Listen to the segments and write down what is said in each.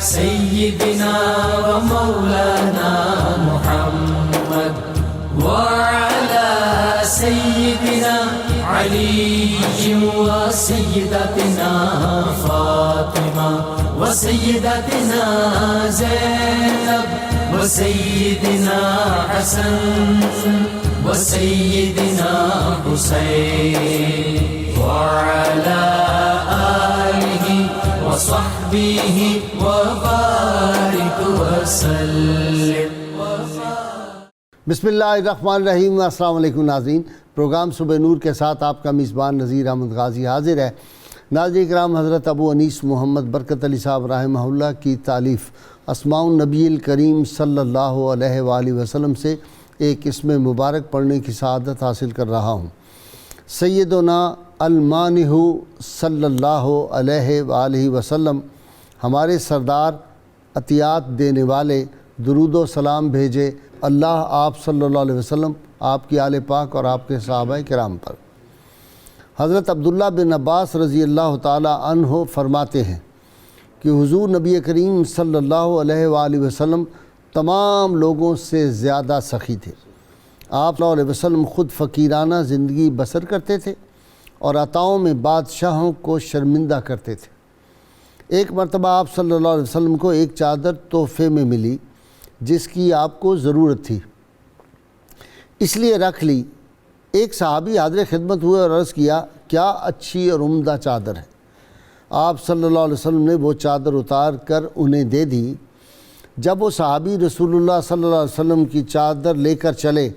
سيدنا ومولانا محمد وعلى سيدنا علي وسيدتنا فاطمة وسيدتنا زينب وسيدنا حسن وسيدنا حسين وعلى آله وصحبه وبارك وسلم. بسم اللہ الرحمن الرحیم. السلام علیکم ناظرین. پروگرام صبح نور کے ساتھ آپ کا میزبان نذیر احمد غازی حاضر ہے. ناظرین کرام، حضرت ابو انیس محمد برکت علی صاحب رحمہ اللہ کی تالیف اسماء النبی الکریم صلی اللہ علیہ وآلہ وسلم سے ایک اسم مبارک پڑھنے کی سعادت حاصل کر رہا ہوں. سیدنا المانح صلی اللہ علیہ وآلہ وسلم، ہمارے سردار، عطیات دینے والے، درود و سلام بھیجے اللہ آپ صلی اللہ علیہ وسلم، آپ کی آل پاک اور آپ کے صحابہ کرام پر. حضرت عبداللہ بن عباس رضی اللہ تعالی عنہ فرماتے ہیں کہ حضور نبی کریم صلی اللہ علیہ وآلہ وسلم تمام لوگوں سے زیادہ سخی تھے. آپ صلی اللہ علیہ وسلم خود فقیرانہ زندگی بسر کرتے تھے اور عطاؤں میں بادشاہوں کو شرمندہ کرتے تھے. ایک مرتبہ آپ صلی اللہ علیہ وسلم کو ایک چادر تحفے میں ملی جس کی آپ کو ضرورت تھی، اس لیے رکھ لی. ایک صحابی حاضر خدمت ہوئے اور عرض کیا، کیا اچھی اور عمدہ چادر ہے. آپ صلی اللہ علیہ وسلم نے وہ چادر اتار کر انہیں دے دی. جب وہ صحابی رسول اللہ صلی اللہ علیہ وسلم کی چادر لے کر چلے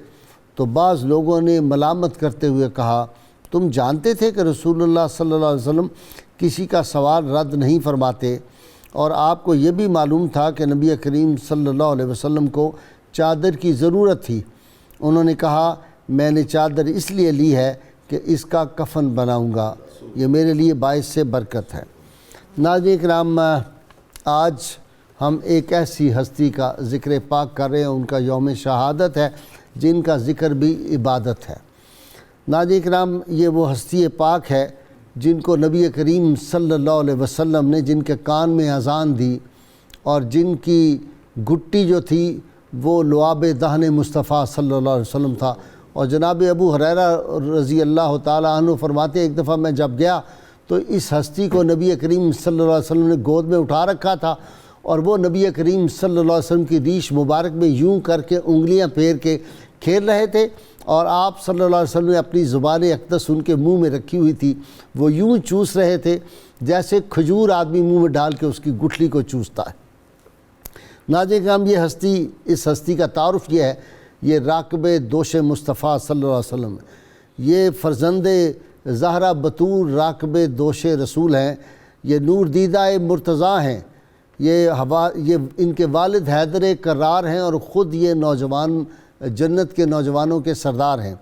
تو بعض لوگوں نے ملامت کرتے ہوئے کہا، تم جانتے تھے کہ رسول اللہ صلی اللہ علیہ وسلم کسی کا سوال رد نہیں فرماتے، اور آپ کو یہ بھی معلوم تھا کہ نبی کریم صلی اللہ علیہ وسلم کو چادر کی ضرورت تھی. انہوں نے کہا، میں نے چادر اس لیے لی ہے کہ اس کا کفن بناؤں گا، یہ میرے لیے باعث سے برکت ہے. ناظرین کرام، آج ہم ایک ایسی ہستی کا ذکر پاک کر رہے ہیں، ان کا یوم شہادت ہے جن کا ذکر بھی عبادت ہے. ناظرین کرام، یہ وہ ہستی پاک ہے جن کو نبی کریم صلی اللہ علیہ وسلم نے، جن کے کان میں اذان دی اور جن کی گھٹی جو تھی وہ لعاب دہن مصطفیٰ صلی اللہ علیہ وسلم تھا. اور جناب ابو ہریرہ رضی اللہ تعالی عنہ فرماتے ہیں، ایک دفعہ میں جب گیا تو اس ہستی کو نبی کریم صلی اللہ علیہ وسلم نے گود میں اٹھا رکھا تھا، اور وہ نبی کریم صلی اللہ علیہ وسلم کی ریش مبارک میں یوں کر کے انگلیاں پھیر کے کھیل رہے تھے، اور آپ صلی اللہ علیہ وسلم نے اپنی زبان اقدس ان کے منہ میں رکھی ہوئی تھی. وہ یوں چوس رہے تھے جیسے کھجور آدمی منہ میں ڈال کے اس کی گٹھلی کو چوستا ہے. ناظرین کرام، یہ ہستی، اس ہستی کا تعارف یہ ہے، یہ راکب دوش مصطفیٰ صلی اللہ علیہ وسلم، یہ فرزند زہرا بطور راکب دوش رسول ہیں. یہ نور دیدہ مرتضیٰ ہیں. یہ ان کے والد حیدر کرار ہیں، اور خود یہ نوجوان جنت کے نوجوانوں کے سردار ہیں.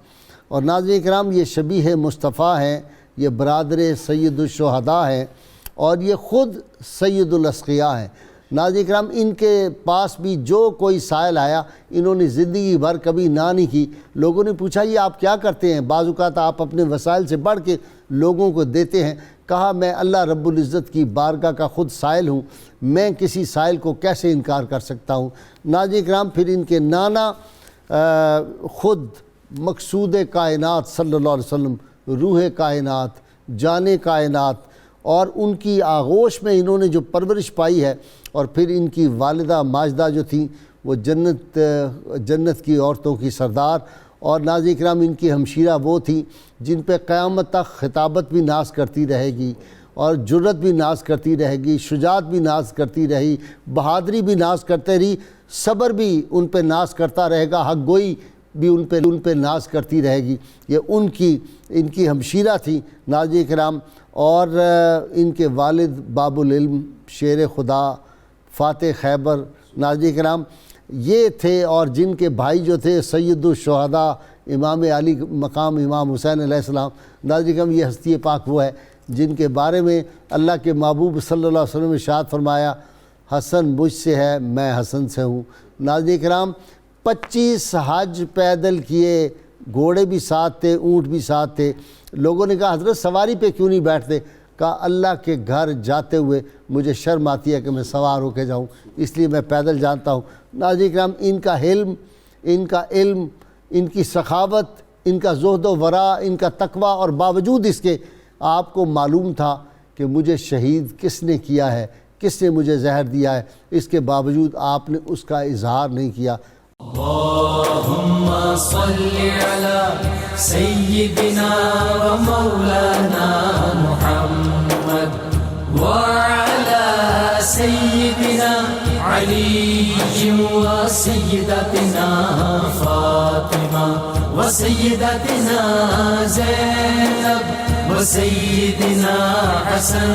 اور ناظرین کرام، یہ شبیہ مصطفیٰ ہیں، یہ برادر سید الشہداء ہیں، اور یہ خود سید الاسقیاء ہیں. ناظرین کرام، ان کے پاس بھی جو کوئی سائل آیا، انہوں نے زندگی بھر کبھی نہ نہیں کی. لوگوں نے پوچھا، یہ آپ کیا کرتے ہیں؟ بعض اوقات آپ اپنے وسائل سے بڑھ کے لوگوں کو دیتے ہیں. کہا، میں اللہ رب العزت کی بارگاہ کا خود سائل ہوں، میں کسی سائل کو کیسے انکار کر سکتا ہوں. ناظرین کرام، پھر ان کے نانا خود مقصود کائنات صلی اللہ علیہ وسلم، روح کائنات، جان کائنات، اور ان کی آغوش میں انہوں نے جو پرورش پائی ہے. اور پھر ان کی والدہ ماجدہ جو تھیں وہ جنت کی عورتوں کی سردار. اور ناظرین کرام، ان کی ہمشیرہ وہ تھیں جن پہ قیامت تک خطابت بھی ناز کرتی رہے گی، اور جرت بھی ناز کرتی رہے گی، شجاعت بھی ناز کرتی رہی، بہادری بھی ناز کرتے رہی، صبر بھی ان پہ ناز کرتا رہے گا، حق گوئی بھی ان پہ ناز کرتی رہے گی. یہ ان کی ہمشیرہ تھیں ناظرین کرام. اور ان کے والد باب العلم، شیر خدا، فاتح خیبر، ناظرین کرام یہ تھے. اور جن کے بھائی جو تھے سید الشہداء، امام علی مقام امام حسین علیہ السلام. ناظرین کرام، یہ ہستی پاک وہ ہے جن کے بارے میں اللہ کے محبوب صلی اللہ علیہ وسلم نے ارشاد فرمایا، حسن مجھ سے ہے، میں حسن سے ہوں. ناظرین کرام، 25 حج پیدل کیے، گھوڑے بھی ساتھ تھے، اونٹ بھی ساتھ تھے. لوگوں نے کہا، حضرت سواری پہ کیوں نہیں بیٹھتے؟ کہا اللہ کے گھر جاتے ہوئے مجھے شرم آتی ہے کہ میں سوار ہو کے جاؤں، اس لیے میں پیدل جانتا ہوں۔ ناظرین کرام، ان کا علم، ان کی سخاوت، ان کا زہد و ورع، ان کا تقوی، اور باوجود اس کے آپ کو معلوم تھا کہ مجھے شہید کس نے کیا ہے، کس نے مجھے زہر دیا ہے، اس کے باوجود آپ نے اس کا اظہار نہیں کیا۔ اللہم صلی علی سیدنا و مولانا محمد وعلی سیدنا علی و سیدتنا فاطمہ و سیدتنا زینب و سیدنا حسن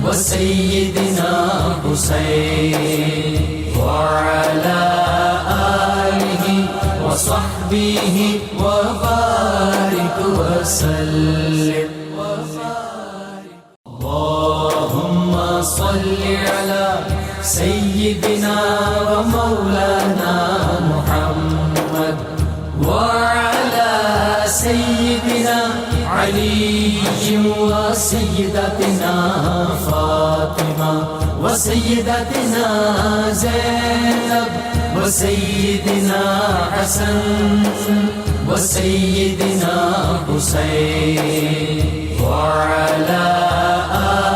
و سیدنا حسین وعلى آله وصحبه وبارك وسلم اللهم صل على سيدنا ومولانا محمد وعلى سيدنا علي وسيدتنا فاطمة وسيدتنا زينب وسيدنا حسن وسيدنا حسين وعلى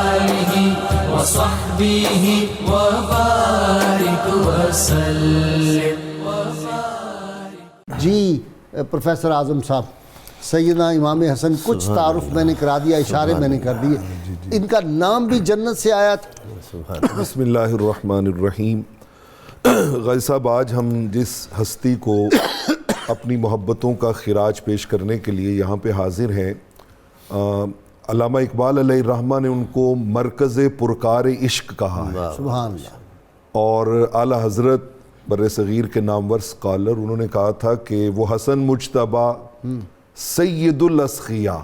آله وصحبه وبارك وسلم۔ جی پروفیسر اعظم صاحب، سیدنا امام حسن کچھ تعارف میں نے کرا دیا، اشارے میں نے کر دیے، ان کا نام بھی جنت سے آیا تھا۔ بسم اللہ الرحمن الرحیم۔ غازی صاحب، آج ہم جس ہستی کو اپنی محبتوں کا خراج پیش کرنے کے لیے یہاں پہ حاضر ہیں، علامہ اقبال علیہ الرحمہ نے ان کو مرکز پرکار عشق کہا ہے، سبحان اللہ۔ اور اعلیٰ حضرت بر صغیر کے نامور اسکالر، انہوں نے کہا تھا کہ وہ حسن مجتبیٰ سید الاسخیاء،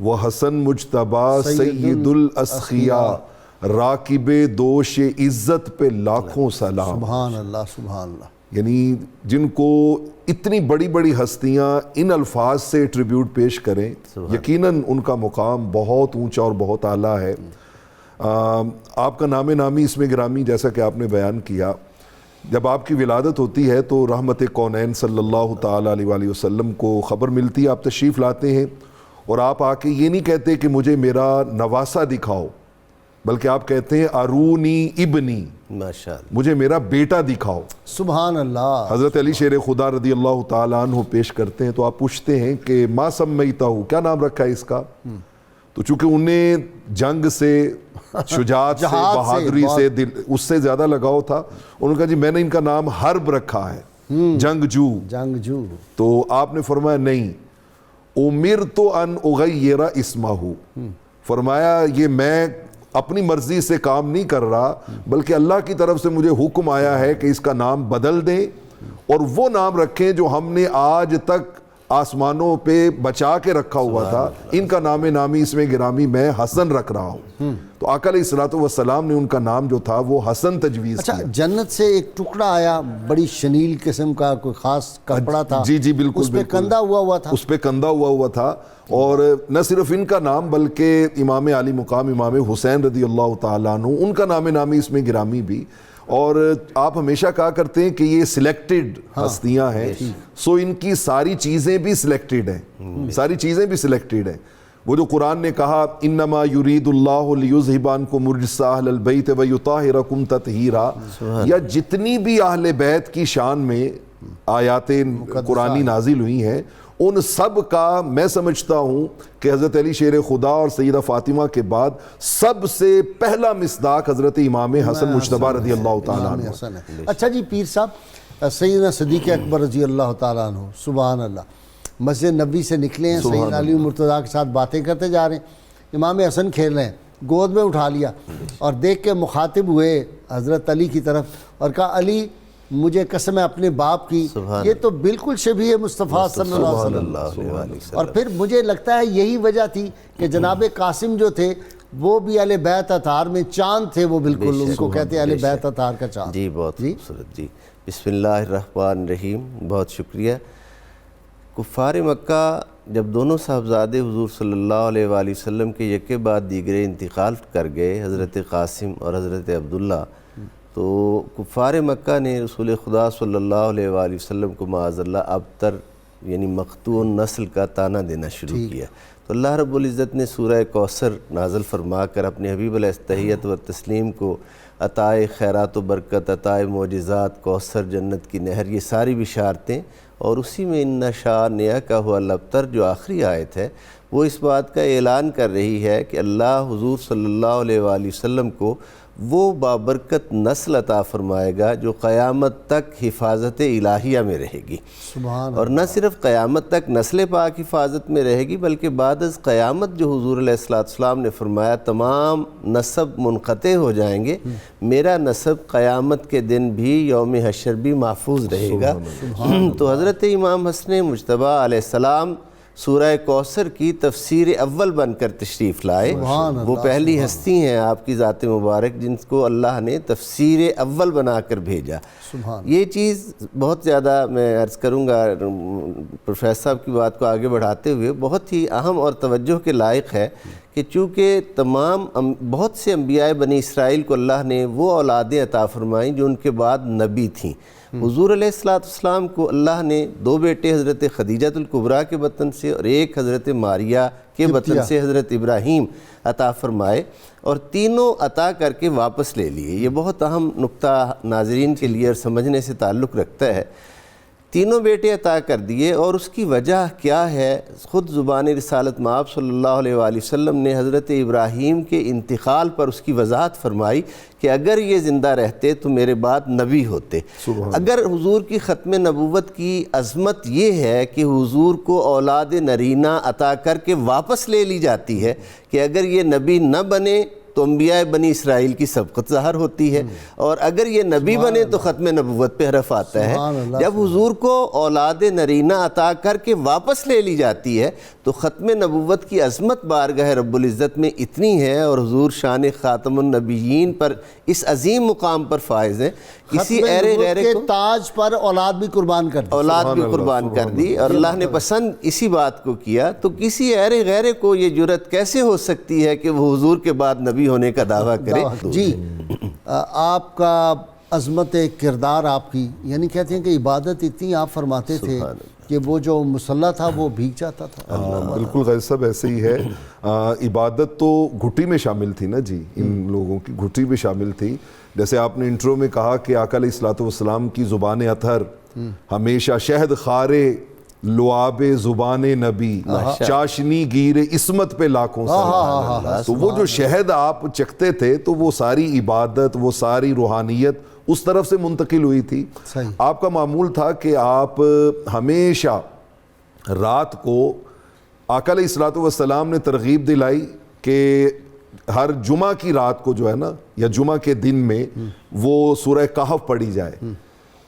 وہ حسن مجتبیٰ سید الاسخیاء، راکب دوش عزت پہ لاکھوں سلام۔ سبحان اللہ، سبحان اللہ۔ یعنی جن کو اتنی بڑی بڑی ہستیاں ان الفاظ سے ٹریبیوٹ پیش کریں، یقیناً ان کا مقام بہت اونچا اور بہت اعلیٰ ہے۔ آپ کا نام نامی اسم گرامی جیسا کہ آپ نے بیان کیا، جب آپ کی ولادت ہوتی ہے تو رحمت کونین صلی اللہ تعالیٰ علیہ وآلہ وسلم کو خبر ملتی ہے، آپ تشریف لاتے ہیں، اور آپ آ کے یہ نہیں کہتے کہ مجھے میرا نواسہ دکھاؤ، بلکہ آپ کہتے ہیں ارونی ابنی، ماشاءاللہ، مجھے میرا بیٹا دکھاؤ۔ سبحان اللہ۔ حضرت علی شیر خدا رضی اللہ تعالیٰ عنہ پیش کرتے ہیں تو آپ پوچھتے ہیں کہ ما سمیتہ، کیا نام رکھا ہے اس کا؟ تو چونکہ انہیں جنگ سے، شجاعت سے، بہادری سے، اس سے زیادہ لگاؤ تھا، انہوں نے کہا جی میں نے ان کا نام حرب رکھا ہے، جنگجو۔ تو آپ نے فرمایا نہیں، امرت ان اغیر اسمہ، فرمایا یہ میں اپنی مرضی سے کام نہیں کر رہا، بلکہ اللہ کی طرف سے مجھے حکم آیا ہے کہ اس کا نام بدل دیں اور وہ نام رکھیں جو ہم نے آج تک آسمانوں پہ بچا کے رکھا ہوا تھا، ان کا نام نامی اسم گرامی میں حسن رکھ رہا ہوں۔ تو آقا علیہ الصلوۃ والسلام نے ان کا نام جو تھا وہ حسن تجویز کیا۔ اچھا، جنت سے ایک ٹکڑا آیا، بڑی شنیل قسم کا کوئی خاص کپڑا تھا، جی بالکل، اس پہ کندھا ہوا تھا، اس پہ کندھا ہوا تھا، اور نہ صرف ان کا نام بلکہ امام علی مقام امام حسین رضی اللہ تعالیٰ عنہ، ان کا نام نامی اسم گرامی بھی۔ اور آپ ہمیشہ کہا کرتے ہیں کہ یہ سلیکٹڈ ہستیاں ہیں، سو ان کی ساری چیزیں بھی سلیکٹڈ ہیں، ساری چیزیں بھی سلیکٹڈ ہیں۔ وہ جو قرآن نے کہا انما یرید اللہ لیذھب عنکم الرجس اہل البیت ویطہرکم تطہیرا، یا جتنی بھی اہل بیت کی شان میں آیات قرآنی نازل ہوئی ہیں، ان سب کا میں سمجھتا ہوں کہ حضرت علی شیر خدا اور سیدہ فاطمہ کے بعد سب سے پہلا مصداق حضرت امام حسن مجتبیٰ رضی اللہ تعالیٰ عنہ۔ اچھا جی پیر صاحب، سیدنا صدیق اکبر رضی اللہ تعالیٰ عنہ، سبحان اللہ، مسجد نبوی سے نکلے ہیں، سیدنا علی مرتضیٰ کے ساتھ باتیں کرتے جا رہے ہیں، امام حسن کھیل رہے ہیں، گود میں اٹھا لیا اور دیکھ کے مخاطب ہوئے حضرت علی کی طرف اور کہا علی مجھے قسم ہے اپنے باپ کی، یہ تو بالکل شبیہ مصطفیٰ صلی اللہ علیہ وسلم۔ اور پھر مجھے لگتا ہے یہی وجہ تھی کہ جناب قاسم جو تھے وہ بھی اہل بیت اطہار میں چاند تھے، وہ بالکل ان کو کہتے ہیں اہل بیت اطہار کا چاند۔ جی بہت خوبصورت۔ جی بسم اللہ الرحمن الرحیم، بہت شکریہ۔ کفار مکہ جب دونوں صاحبزادے حضور صلی اللہ علیہ وآلہ وسلم کے یکے بعد دیگرے انتقال کر گئے، حضرت قاسم اور حضرت عبداللہ، تو کفار مکہ نے رسول خدا صلی اللہ علیہ وآلہ وسلم کو معاذ اللہ ابتر یعنی مقطوع نسل کا طعنہ دینا شروع کیا۔ تو اللہ رب العزت نے سورہ کوثر نازل فرما کر اپنے حبیب علیہ التحیت و تسلیم کو عطائے خیرات و برکت، عطائے معجزات، کوثر، جنت کی نہر، یہ ساری بشارتیں، اور اسی میں ان شانئک کا هو الابتر جو آخری آیت ہے وہ اس بات کا اعلان کر رہی ہے کہ اللہ حضور صلی اللہ علیہ وآلہ وسلم کو وہ بابرکت نسل عطا فرمائے گا جو قیامت تک حفاظت الہیہ میں رہے گی، سبحان اور نہ صرف قیامت تک نسل پاک حفاظت میں رہے گی بلکہ بعد از قیامت جو حضور علیہ السلام نے فرمایا تمام نسب منقطع ہو جائیں گے، میرا نسب قیامت کے دن بھی یوم حشر بھی محفوظ رہے گا۔ تو حضرت امام حسن مجتبیٰ علیہ السلام سورہ کوثر کی تفسیر اول بن کر تشریف لائے، وہ پہلی ہستی ہیں آپ کی ذات مبارک جن کو اللہ نے تفسیر اول بنا کر بھیجا۔ یہ چیز بہت زیادہ میں عرض کروں گا پروفیسر صاحب کی بات کو آگے بڑھاتے ہوئے بہت ہی اہم اور توجہ کے لائق ہے کہ چونکہ تمام بہت سے انبیاء بنی اسرائیل کو اللہ نے وہ اولادیں عطا فرمائیں جو ان کے بعد نبی تھیں۔ حضور علیہ السلام کو اللہ نے 2 بیٹے حضرت خدیجۃ الکبریٰ کے بطن سے اور ایک حضرت ماریہ کے بطن سے حضرت ابراہیم عطا فرمائے، اور تینوں عطا کر کے واپس لے لیے۔ یہ بہت اہم نقطہ ناظرین کے لیے اور سمجھنے سے تعلق رکھتا ہے۔ تینوں بیٹے عطا کر دیے، اور اس کی وجہ کیا ہے؟ خود زبان رسالت مآب صلی اللہ علیہ وآلہ وسلم نے حضرت ابراہیم کے انتقال پر اس کی وضاحت فرمائی کہ اگر یہ زندہ رہتے تو میرے بعد نبی ہوتے۔ اگر حضور کی ختم نبوت کی عظمت یہ ہے کہ حضور کو اولاد نرینہ عطا کر کے واپس لے لی جاتی ہے کہ اگر یہ نبی نہ بنے تو انبیاء بنی اسرائیل کی سبقت ظاہر ہوتی ہے، اور اگر یہ نبی بنے تو ختم نبوت پہ حرف آتا ہے۔ جب حضور کو اولاد نرینہ عطا کر کے واپس لے لی جاتی ہے تو ختم نبوت کی عظمت بارگاہ رب العزت میں اتنی ہے، اور حضور شان خاتم النبیین پر اس عظیم مقام پر فائز ہیں، کسی ایرے غیرے کو تاج پر اولاد بھی قربان کر دی، اولاد بھی قربان کر دی، اور اللہ نے پسند اسی بات کو کیا۔ تو کسی ایرے غیرے کو یہ جرت کیسے ہو سکتی ہے کہ وہ حضور کے بعد نبی ہونے کا دعویٰ کرے؟ جی آپ کا عظمت کردار آپ کی، یعنی کہتے ہیں کہ عبادت اتنی آپ فرماتے تھے کہ وہ جو مصلی تھا وہ بھیگ جاتا تھا۔ بالکل غیر صاحب ایسے ہی ہے۔ عبادت تو گھٹی میں شامل تھی نا جی، ان لوگوں کی گھٹی میں شامل تھی۔ جیسے آپ نے انٹرو میں کہا کہ آقا علیہ الصلوۃ والسلام کی زبان اطہر ہمیشہ شہد خارے لعاب زبان نبی چاشنی گیر عصمت پہ لاکھوں سلام۔ تو وہ جو شہد آپ چکھتے تھے تو وہ ساری عبادت، وہ ساری روحانیت اس طرف سے منتقل ہوئی تھی۔ آپ کا معمول تھا کہ آپ ہمیشہ رات کو آقا علیہ الصلوۃ والسلام نے ترغیب دلائی کہ ہر جمعہ کی رات کو جو ہے نا، یا جمعہ کے دن میں وہ سورہ کہف پڑھی جائے،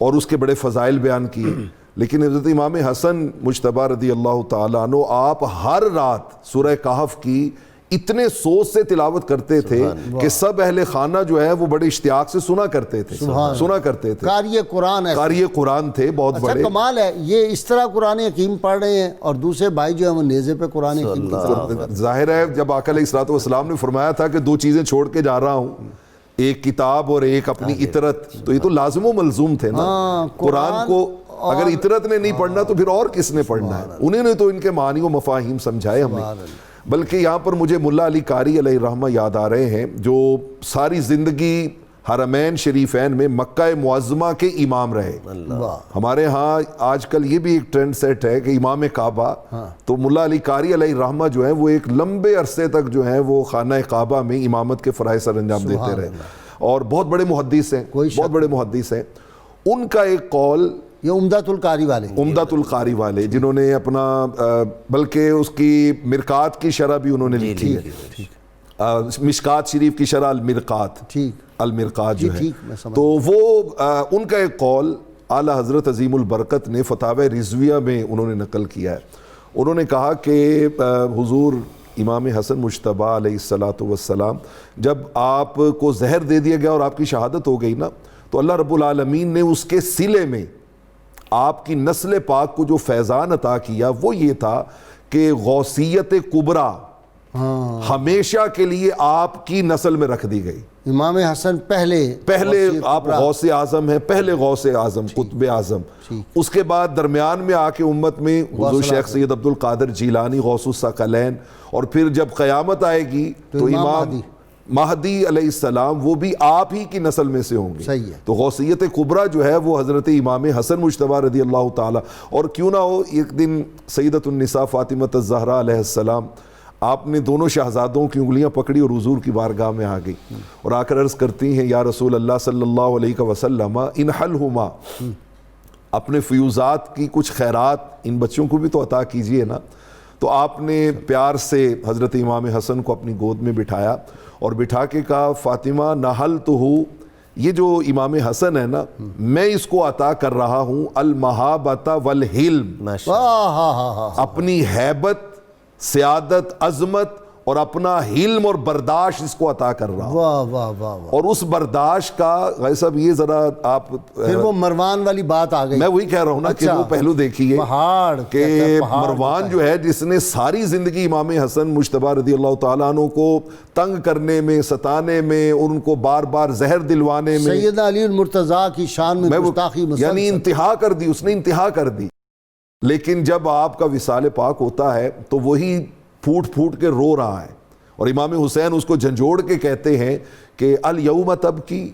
اور اس کے بڑے فضائل بیان کیے۔ لیکن حضرت امام حسن مجتبیٰ رضی اللہ تعالیٰ عنہ آپ ہر رات سورہ کہف کی اتنے سوچ سے تلاوت کرتے تھے کہ سب اہل خانہ جو ہے وہ بڑے اشتیاق سے سنا کرتے تھے۔ قاری قرآن ہے، قاری قرآن تھے بہت بڑے۔ کمال ہے، یہ اس طرح قرآن حکیم پڑھ رہے ہیں اور دوسرے بھائی جو ہیں وہ نیزے پہ قرآن حکیم۔ ظاہر ہے جب آقا علیہ الصلوۃ والسلام نے فرمایا تھا کہ 2 چیزیں چھوڑ کے جا رہا ہوں، ایک کتاب اور ایک اپنی اطرت، تو یہ تو لازم و ملزوم تھے نا۔ قرآن کو اگر اطرت نے نہیں پڑھنا تو پھر اور کس نے پڑھنا ہے؟ انہیں نے تو ان کے معنی و مفاہیم سمجھائے ہمیں۔ بلکہ یہاں پر مجھے ملا علی قاری علیہ الرحمہ یاد آ رہے ہیں، جو ساری زندگی حرمین شریفین میں مکہ معظمہ کے امام رہے۔ ہمارے ہاں آج کل یہ بھی ایک ٹرینڈ سیٹ ہے کہ امام کعبہ، تو ملا علی قاری علیہ الرحمہ جو ہیں وہ ایک لمبے عرصے تک جو ہیں وہ خانہ کعبہ میں امامت کے فرائض سر انجام دیتے رہے، اور بہت بڑے محدث ہیں۔ ان کا ایک قول، یہ عمدۃ القاری والے جنہوں نے اپنا بلکہ اس کی مرقات کی شرح بھی انہوں نے لکھی ہے، مشکات شریف کی شرح المرقات جو ہے، تو وہ ان کا ایک قول اعلی حضرت عظیم البرکت نے فتاوی رضویہ میں انہوں نے نقل کیا ہے۔ انہوں نے کہا کہ حضور امام حسن مجتبیٰ علیہ الصلوۃ والسلام جب آپ کو زہر دے دیا گیا اور آپ کی شہادت ہو گئی نا، تو اللہ رب العالمین نے اس کے صلے میں آپ کی نسل پاک کو جو فیضان عطا کیا وہ یہ تھا کہ غوثیت کبریٰ ہمیشہ کے لیے آپ کی نسل میں رکھ دی گئی. امام حسن پہلے آپ غوث اعظم ہیں, پہلے غوث اعظم, قطب اعظم. اس کے بعد درمیان میں آ کے امت میں حضور شیخ سید عبد القادر جیلانی غوث الثقلین, اور پھر جب قیامت آئے گی تو امام مہدی علیہ السلام وہ بھی آپ ہی کی نسل میں سے ہوں گے. تو غوثیت کبریٰ جو ہے وہ حضرت امام حسن مجتبیٰ رضی اللہ تعالی. اور کیوں نہ ہو, ایک دن سیدۃ النساء فاطمہ الزہراء علیہ السلام آپ نے دونوں شہزادوں کی انگلیاں پکڑی اور حضور کی بارگاہ میں آ گئی اور آ کر عرض کرتی ہیں یا رسول اللہ صلی اللہ علیہ وسلم انحلہما, اپنے فیوزات کی کچھ خیرات ان بچوں کو بھی تو عطا کیجئے نا. تو آپ نے پیار سے حضرت امام حسن کو اپنی گود میں بٹھایا اور بٹھا کے کہا فاطمہ نحلتہ, یہ جو امام حسن ہے نا میں اس کو عطا کر رہا ہوں المہابۃ والحلم, اپنی ہیبت, سیادت, عظمت اور اپنا حلم اور برداشت اس کو عطا کر رہا ہوں. اور اس برداشت کا غازی صاحب یہ ذرا آپ پھر وہ مروان والی بات آ گئی. میں وہی کہہ رہا ہوں نا کہ وہ پہلو دیکھیے کہ مروان جو ہے جس نے ساری زندگی امام حسن مجتبیٰ رضی اللہ تعالیٰ عنہ کو تنگ کرنے میں, ستانے میں اور ان کو بار بار زہر دلوانے میں, سیدنا علی المرتضیٰ کی شان میں گستاخی مسلسل, یعنی انتہا کر دی, اس نے انتہا کر دی. لیکن جب آپ کا وصال پاک ہوتا ہے تو وہی پھوٹ پھوٹ کے رو رہا ہے, اور امام حسین اس کو جھنجھوڑ کے کہتے ہیں کہ الیوم تبکی,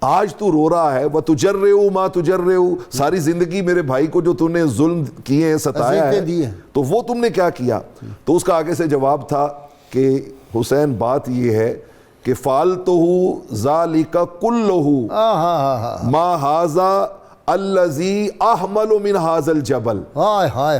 آج تو رو رہا ہے, وتجرع ما تجرع, ساری زندگی میرے بھائی کو جو تم نے ظلم کیے ہیں, ستایا ہے, تو وہ تم نے کیا کیا. تو اس کا آگے سے جواب تھا کہ حسین بات یہ ہے کہ فعلتہ ذالک کلہ ما ھذا الذی احمل من ھذا الجبل,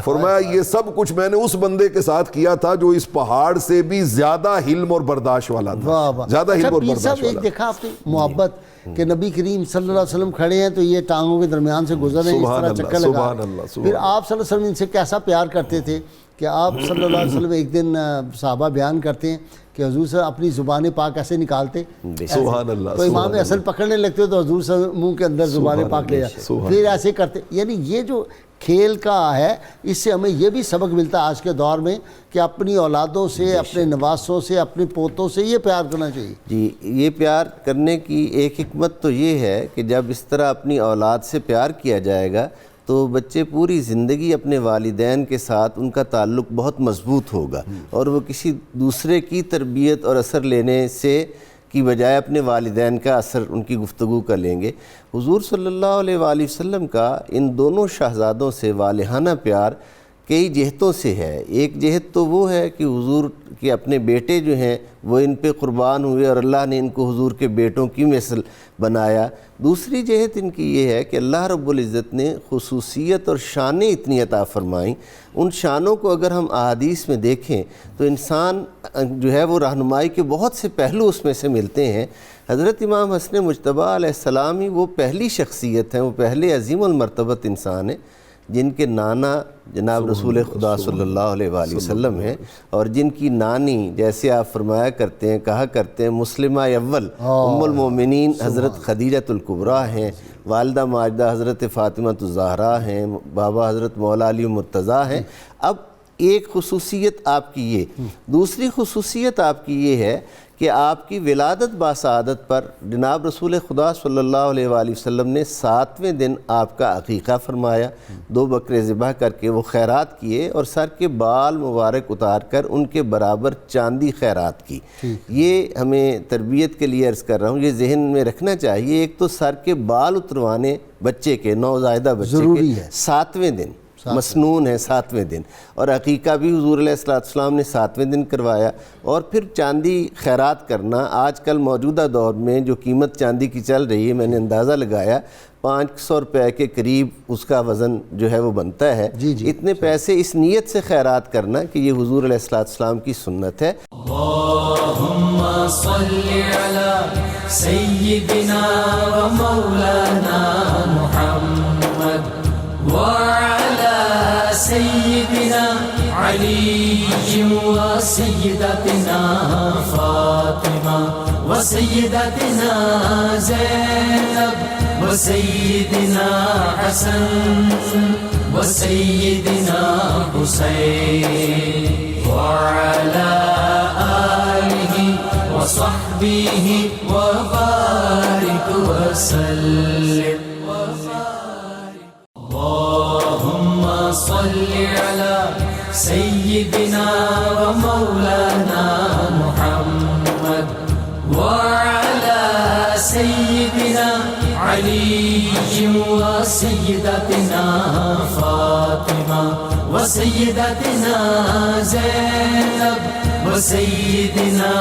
فرمایا یہ سب کچھ میں نے اس بندے کے ساتھ کیا تھا جو اس پہاڑ سے بھی زیادہ حلم اور برداشت والا تھا, زیادہ حلم اور برداشت والا. دیکھا آپ نے محبت کہ نبی کریم صلی اللہ علیہ وسلم کھڑے ہیں تو یہ ٹانگوں کے درمیان سے گزر رہے ہیں, اس طرح چکر لگا. پھر آپ صلی اللہ علیہ وسلم ان سے کیسا پیار کرتے تھے کہ آپ صلی اللہ علیہ وسلم ایک دن صحابہ بیان کرتے ہیں کہ حضور صلی اپنی زبان پاک ایسے نکالتے, سبحان اللہ, تو امام حسن پکڑنے لگتے تو حضور صلی منہ کے اندر زبان پاک لے جاتے, پھر ایسے کرتے. یعنی یہ جو کھیل کا ہے اس سے ہمیں یہ بھی سبق ملتا ہے آج کے دور میں کہ اپنی اولادوں سے, اپنے نواسوں سے, اپنے پوتوں سے یہ پیار کرنا چاہیے. جی, یہ پیار کرنے کی ایک حکمت تو یہ ہے کہ جب اس طرح اپنی اولاد سے پیار کیا جائے گا تو بچے پوری زندگی اپنے والدین کے ساتھ ان کا تعلق بہت مضبوط ہوگا, اور وہ کسی دوسرے کی تربیت اور اثر لینے سے کی بجائے اپنے والدین کا اثر ان کی گفتگو کا لیں گے. حضور صلی اللہ علیہ وآلہ وسلم کا ان دونوں شہزادوں سے والہانہ پیار کئی جہتوں سے ہے. ایک جہت تو وہ ہے کہ حضور کے اپنے بیٹے جو ہیں وہ ان پہ قربان ہوئے اور اللہ نے ان کو حضور کے بیٹوں کی مثل بنایا. دوسری جہت ان کی یہ ہے کہ اللہ رب العزت نے خصوصیت اور شانیں اتنی عطا فرمائیں, ان شانوں کو اگر ہم احادیث میں دیکھیں تو انسان جو ہے وہ رہنمائی کے بہت سے پہلو اس میں سے ملتے ہیں. حضرت امام حسن مجتبیٰ علیہ السلام ہی وہ پہلی شخصیت ہیں, وہ پہلے عظیم المرتبت انسان ہیں جن کے نانا جناب رسول خدا صلی اللہ علیہ وآلہ وسلم ہیں, اور جن کی نانی جیسے آپ فرمایا کرتے ہیں, کہا کرتے ہیں مسلمہ اول ام المومنین حضرت خدیجۃ الکبریٰ ہیں, والدہ ماجدہ حضرت فاطمہ الزہراء ہیں, بابا حضرت مولا علی مرتضیٰ ہیں. اب ایک خصوصیت آپ کی یہ, دوسری خصوصیت آپ کی یہ ہے کہ آپ کی ولادت باسعادت پر جناب رسول خدا صلی اللہ علیہ وآلہ وسلم نے 7ویں دن آپ کا عقیقہ فرمایا, 2 بکرے ذبح کر کے وہ خیرات کیے اور سر کے بال مبارک اتار کر ان کے برابر چاندی خیرات کی. یہ ہمیں تربیت کے لیے عرض کر رہا ہوں, یہ ذہن میں رکھنا چاہیے. ایک تو سر کے بال اتروانے بچے کے, نوزائیدہ بچے کے 7ویں دن مسنون ہے, 7ویں دن, اور عقیقہ بھی حضور علیہ السلام نے 7ویں دن کروایا. اور پھر چاندی خیرات کرنا, آج کل موجودہ دور میں جو قیمت چاندی کی چل رہی ہے, میں نے اندازہ لگایا 500 روپے کے قریب اس کا وزن جو ہے وہ بنتا ہے. اتنے پیسے اس نیت سے خیرات کرنا کہ یہ حضور علیہ السلام کی سنت ہے. اللہم صلی علی سیدنا و مولانا محمد وعلى سيدنا علي وسيدتنا فاطمة وسيدتنا زينب وسيدنا حسن وسيدنا حسين وعلى آله وصحبه وبارك وسلم اللهم صل على سيدنا ومولانا محمد وعلى سيدنا علي وسيدتنا فاطمة وسيدتنا زينب وسيدنا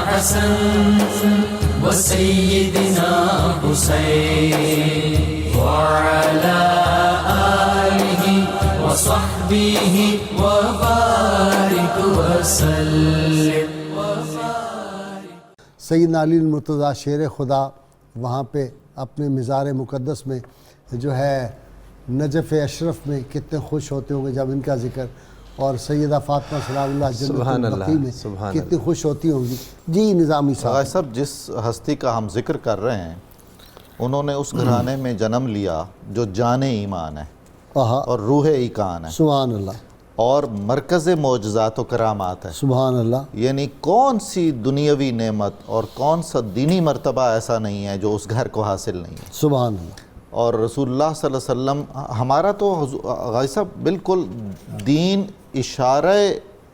حسن وسيدنا حسين وعلى آله وصحبه وبارك وسلم سیدنا علی المرتضیٰ شیر خدا وہاں پہ اپنے مزار مقدس میں جو ہے نجف اشرف میں کتنے خوش ہوتے ہوں گے جب ان کا ذکر، اور سیدہ فاطمہ سلام اللہ جنت البقیع میں کتنی خوش ہوتی ہوں گی۔ جی نظامی صاحب جس ہستی کا ہم ذکر کر رہے ہیں انہوں نے اس گھرانے میں جنم لیا جو جان ایمان ہے اور روح ایقان ہے، سبحان اللہ، اور مرکز معجزات و کرامات ہے، سبحان اللہ، یعنی کون سی دنیاوی نعمت اور کون سا دینی مرتبہ ایسا نہیں ہے جو اس گھر کو حاصل نہیں ہے، سبحان اللہ۔ اور رسول اللہ صلی اللہ علیہ وسلم ہمارا تو غازی صاحب بالکل دین اشارہ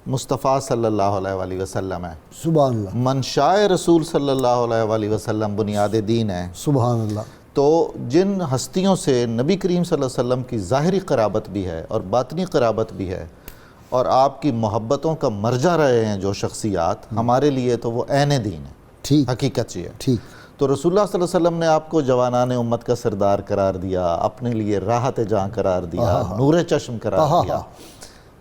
مصطفیٰ صلی اللہ علیہ وآلہ وسلم ہے، سبحان اللہ، منشاء رسول صلی اللہ علیہ وآلہ وسلم بنیاد دین ہے۔ سبحان اللہ۔ تو جن ہستیوں سے نبی کریم صلی اللہ علیہ وسلم کی ظاہری قرابت بھی ہے اور باطنی قرابت بھی ہے اور آپ کی محبتوں کا مرجع رہے ہیں جو شخصیات، ہمارے لیے تو وہ عین دین ہے، ٹھیک، حقیقت یہ ہے۔ ٹھیک، تو رسول اللہ صلی اللہ علیہ وسلم نے آپ کو جوانان امت کا سردار قرار دیا، اپنے لیے راحت جاں قرار دیا، نور چشم قرار دیا،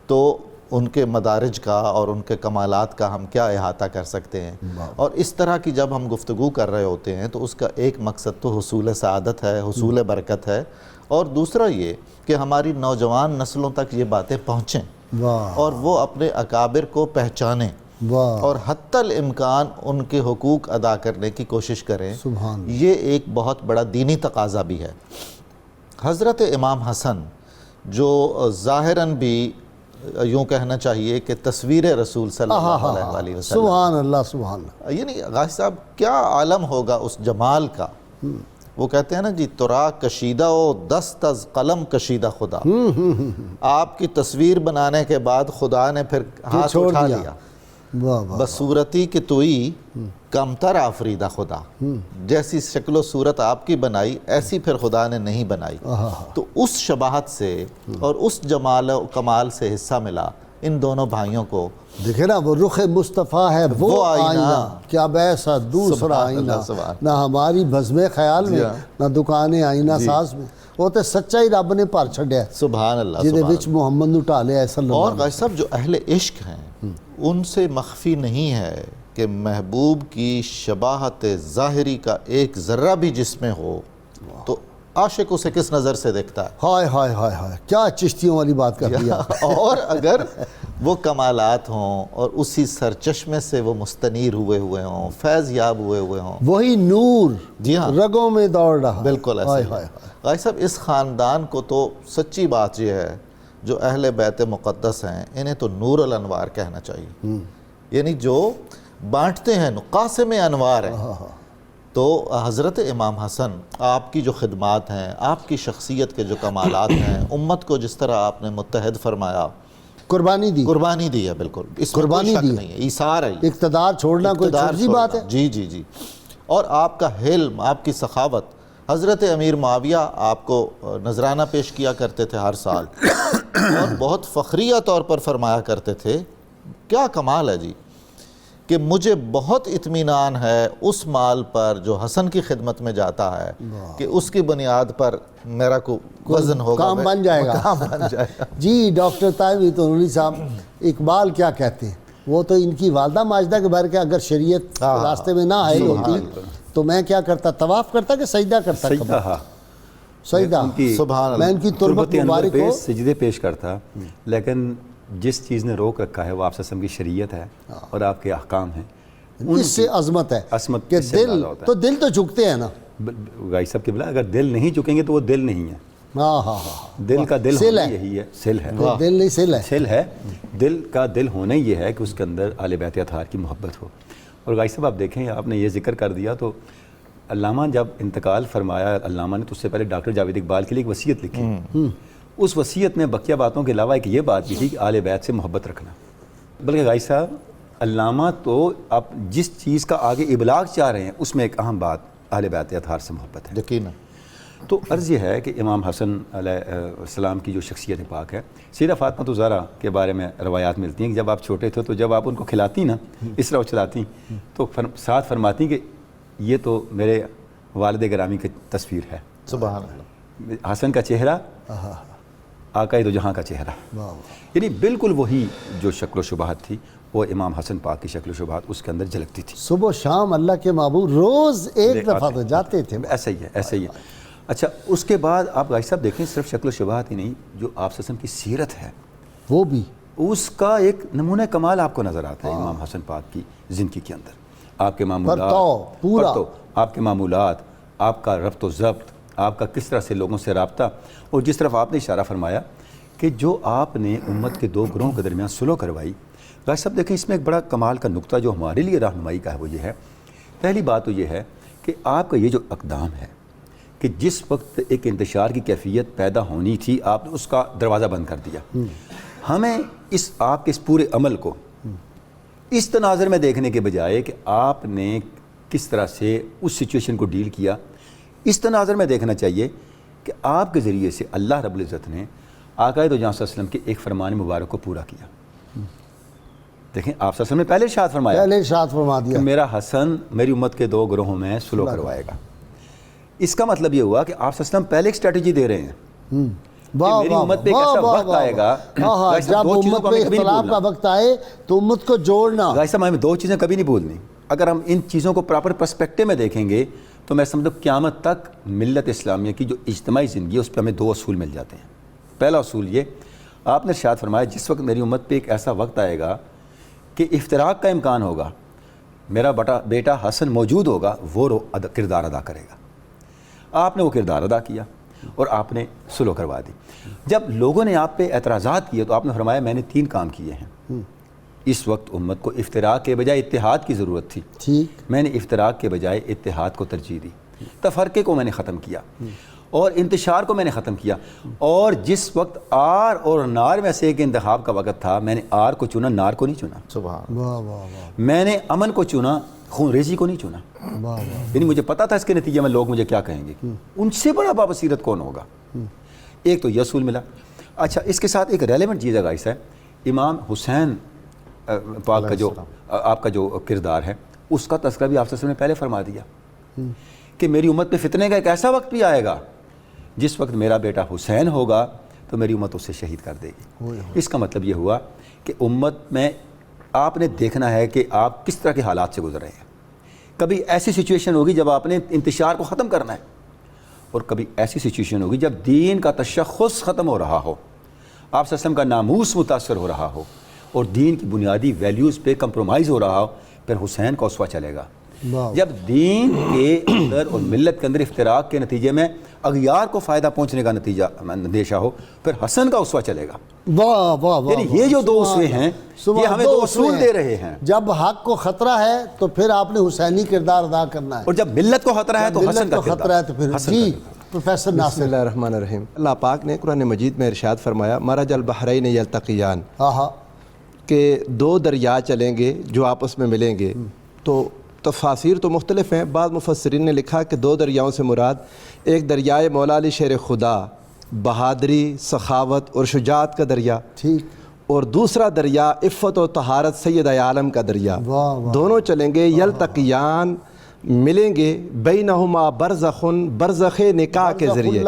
تو ان کے مدارج کا اور ان کے کمالات کا ہم کیا احاطہ کر سکتے ہیں۔ اور اس طرح کی جب ہم گفتگو کر رہے ہوتے ہیں تو اس کا ایک مقصد تو حصول سعادت ہے، حصول برکت ہے، اور دوسرا یہ کہ ہماری نوجوان نسلوں تک یہ باتیں پہنچیں اور وہ اپنے اکابر کو پہچانیں اور حتی الامکان ان کے حقوق ادا کرنے کی کوشش کریں۔ یہ ایک بہت بڑا دینی تقاضا بھی ہے۔ حضرت امام حسن جو ظاہراً بھی یوں کہنا چاہیے کہ تصویر رسول صلی اللہ علیہ وسلم، سبحان اللہ، سبحان اللہ، یعنی غازی صاحب کیا عالم ہوگا اس جمال کا۔ وہ کہتے ہیں نا جی ترا کشیدہ و دست از قلم کشیدہ خدا، آپ کی تصویر بنانے کے بعد خدا نے پھر ہاتھ اٹھا لیا، بصورتی کہ توئی کمتر آفریدہ خدا، جیسی شکل و صورت آپ کی بنائی ایسی پھر خدا نے نہیں بنائی۔ تو اس شباہت سے اور اس جمال و کمال سے حصہ ملا ان دونوں بھائیوں کو۔ دیکھیں نا وہ رخ مصطفیٰ ہے وہ آئینہ، کیا ایسا دوسرا آئینہ، نہ ہماری بزم خیال میں نہ دکان آئینہ ساز میں، وہ تو سچائی رب نے پر چھڑیا سبحان اللہ، جنہیں وچ محمد نو ٹالے ہے صلی اللہ اور علیہ غازی صاحب جو اہل عشق ہیں ان سے مخفی نہیں ہے کہ محبوب کی شباہت ظاہری کا ایک ذرہ بھی جس میں ہو تو عاشق اسے کس نظر سے دیکھتا ہے۔ ہائے ہائے ہائے ہائے، کیا چشتیوں والی بات کر دیا۔ اور اگر وہ کمالات ہوں اور اسی سرچشمے سے وہ مستنیر ہوئے ہوں، فیض یاب ہوئے ہوں، وہی نور جی ہاں رگوں میں دوڑ رہا، بالکل ایسے ہی۔ غازی صاحب اس خاندان کو تو سچی بات یہ ہے جو اہل بیت مقدس ہیں انہیں تو نور الانوار کہنا چاہیے، یعنی جو بانٹتے ہیں قاسم انوار ہیں۔ تو حضرت امام حسن آپ کی جو خدمات ہیں، آپ کی شخصیت کے جو کمالات ہیں، امت کو جس طرح آپ نے متحد فرمایا، قربانی دی ہے، بالکل اس میں کوئی شک نہیں ہے، ایثار ہے، اقتدار چھوڑنا کوئی چھوٹی بات ہے؟ جی جی جی۔ اور آپ کا حلم، آپ کی سخاوت، حضرت امیر معاویہ آپ کو نذرانہ پیش کیا کرتے تھے ہر سال اور بہت فخریہ طور پر فرمایا کرتے تھے، کیا کمال ہے جی، کہ مجھے بہت اطمینان ہے اس مال پر جو حسن کی خدمت میں جاتا ہے کہ اس کی بنیاد پر میرا کو وزن ہوگا، کام بن جائے گا۔ جی ڈاکٹر طاہر تنوری صاحب، اقبال کیا کہتے ہیں، وہ تو ان کی والدہ ماجدہ کے بارے کہ اگر شریعت راستے میں نہ آئے ہوتی تو میں کیا کرتا، طواف کرتا کہ سجدہ کرتا؟ سجدہ، سبحان اللہ، میں ان کی تربت مبارک کو سجدے پیش کرتا، لیکن جس چیز نے روک رکھا ہے وہ آپ کی شریعت ہے اور آپ کے احکام ہیں، اس سے عظمت ہے عظمت کہ دل تو جھکتے ہیں نا، غازی صاحب قبلہ اگر دل نہیں جھکیں گے تو وہ دل نہیں ہے. دل کا دل ہونا یہی ہے, سل ہے, دل نہیں سل ہے, سل ہے. دل کا دل ہونا یہ ہے کہ اس کے اندر اہل بیت اطہار کی محبت ہو. اور غازی صاحب آپ دیکھیں, آپ نے یہ ذکر کر دیا تو علامہ جب انتقال فرمایا, علامہ نے تو اس سے پہلے ڈاکٹر جاوید اقبال کے لیے ایک وصیت لکھی. اس وصیت میں بقیہ باتوں کے علاوہ ایک یہ بات بھی تھی کہ اہل بیت سے محبت رکھنا. بلکہ غازی صاحب علامہ تو آپ جس چیز کا آگے ابلاغ چاہ رہے ہیں اس میں ایک اہم بات اہل بیت اطہار سے محبت ہے. یقینا. تو عرض یہ ہے کہ امام حسن علیہ السلام کی جو شخصیت پاک ہے, سیدہ فاطمہ الزہرا کے بارے میں روایات ملتی ہیں کہ جب آپ چھوٹے تھے تو جب آپ ان کو کھلاتی نا, اس طرح چلاتی تو ساتھ فرماتی کہ یہ تو میرے والد گرامی کی تصویر ہے. سبحان اللہ. حسن کا چہرہ آقا دو جہاں کا چہرہ, یعنی بالکل وہی جو شکل و شباہت تھی وہ امام حسن پاک کی شکل و شباہت اس کے اندر جھلکتی تھی. صبح و شام اللہ کے محبوب روز ایک دفعہ تو جاتے تھے. ایسا ہی ہے, ایسا ہی ہے. اچھا, اس کے بعد آپ غازی صاحب دیکھیں, صرف شکل و شباہت ہی نہیں, جو آپ وسلم کی سیرت ہے وہ بھی, اس کا ایک نمونہ کمال آپ کو نظر آتا ہے امام حسن پاک کی زندگی کے اندر. آپ کے معمولات پورا, آپ کے معمولات, آپ کا ربط و ضبط, آپ کا کس طرح سے لوگوں سے رابطہ, اور جس طرف آپ نے اشارہ فرمایا کہ جو آپ نے امت کے دو گروہوں کے درمیان صلح کروائی. غازی صاحب دیکھیں, اس میں ایک بڑا کمال کا نقطہ جو ہمارے لیے رہنمائی کا ہے وہ یہ ہے, پہلی بات تو یہ ہے کہ آپ کا یہ جو اقدام ہے کہ جس وقت ایک انتشار کی کیفیت پیدا ہونی تھی آپ نے اس کا دروازہ بند کر دیا. ہمیں آپ کے اس پورے عمل کو اس تناظر میں دیکھنے کے بجائے کہ آپ نے کس طرح سے اس سچویشن کو ڈیل کیا, اس تناظر میں دیکھنا چاہیے کہ آپ کے ذریعے سے اللہ رب العزت نے آقا دو جہاں صلی اللہ علیہ وسلم کے ایک فرمان مبارک کو پورا کیا. دیکھیں, آپ صلی اللہ علیہ وسلم نے پہلے ارشاد فرما دیا کہ میرا حسن میری امت کے دو گروہوں میں صلح کروائے گا. اس کا مطلب یہ ہوا کہ آپ صلی اللہ علیہ وسلم پہلے ایک اسٹریٹجی دے رہے ہیں کہ میری امت پہ ایک ایسا وقت آئے گا, جب امت پہ اختلاف کا وقت آئے تو امت کو جوڑنا. غازی صاحب ہمیں دو چیزیں کبھی نہیں بھولنی. اگر ہم ان چیزوں کو پراپر پرسپیکٹو میں دیکھیں گے تو میں سمجھتا ہوں قیامت تک ملت اسلامیہ کی جو اجتماعی زندگی ہے اس پہ ہمیں دو اصول مل جاتے ہیں. پہلا اصول یہ, آپ نے ارشاد فرمایا جس وقت میری امت پہ ایک ایسا وقت آئے گا کہ افتراق کا امکان ہوگا, میرا بیٹا حسن موجود ہوگا, وہ کردار ادا کرے گا. آپ نے وہ کردار ادا کیا اور آپ نے صلح کروا دی. جب لوگوں نے آپ پہ اعتراضات کیے تو آپ نے فرمایا میں نے 3 کام کیے ہیں. اس وقت امت کو افتراق کے بجائے اتحاد کی ضرورت تھی, میں نے افتراق کے بجائے اتحاد کو ترجیح دی. تفرقے کو میں نے ختم کیا اور انتشار کو میں نے ختم کیا. اور جس وقت آر اور نار میں سے ایک انتخاب کا وقت تھا, میں نے آر کو چنا, نار کو نہیں چنا. سبحان. میں نے امن کو چنا, خون ریزی کو نہیں چنا. یعنی مجھے پتا تھا اس کے نتیجے میں لوگ مجھے کیا کہیں گے, ان سے بڑا بابصیرت کون ہوگا. ایک تو یہ اصول ملا. اچھا, اس کے ساتھ ایک ریلیونٹ چیز ہے غازی صاحب, امام حسین پاک کا جو آپ کا جو کردار ہے اس کا تذکرہ بھی آپ صلی اللہ علیہ وسلم نے پہلے فرما دیا کہ میری امت پہ فتنے کا ایک ایسا وقت بھی آئے گا جس وقت میرا بیٹا حسین ہوگا تو میری امت اسے شہید کر دے گی. اس کا مطلب یہ ہوا کہ امت میں آپ نے دیکھنا ہے کہ آپ کس طرح کے حالات سے گزر رہے ہیں. کبھی ایسی سچویشن ہوگی جب آپ نے انتشار کو ختم کرنا ہے, اور کبھی ایسی سچویشن ہوگی جب دین کا تشخص ختم ہو رہا ہو, آپ صلی اللہ علیہ وسلم کا ناموس متاثر ہو رہا ہو اور دین کی بنیادی ویلیوز پہ کمپرومائز ہو رہا ہو, پھر حسین کا اسوہ چلے گا. جب دین کے اندر اور ملت کے اندر افتراق کے نتیجے میں اغیار کو فائدہ پہنچنے کا نتیجہ اندیشہ ہو, پھر حسن کا اسوہ چلے گا. یعنی یہ جو دو اسوے ہیں یہ ہمیں دو اصول دے رہے ہیں. جب حق کو خطرہ ہے تو پھر آپ نے حسینی کردار ادا کرنا ہے, اور جب ملت کو خطرہ ہے تو حسن کا خطرہ ہے تو پھر. جی پروفیسر ناصر. بسم اللہ الرحمن الرحیم. اللہ پاک نے قرآن مجید میں ارشاد فرمایا مرج البحرین یلتقیان, کہ 2 دریا چلیں گے جو آپس میں ملیں گے. تو تفاسیر تو مختلف ہیں. بعض مفسرین نے لکھا کہ 2 دریاؤں سے مراد ایک دریائے مولا علی شیر خدا, بہادری, سخاوت اور شجاعت کا دریا, ٹھیک, اور دوسرا دریا عفت و طہارت سید عالم کا دریا. دونوں چلیں گے, یلتقیان, ملیں گے, بینہما برزخ, برزخ نکاح کے ذریعے,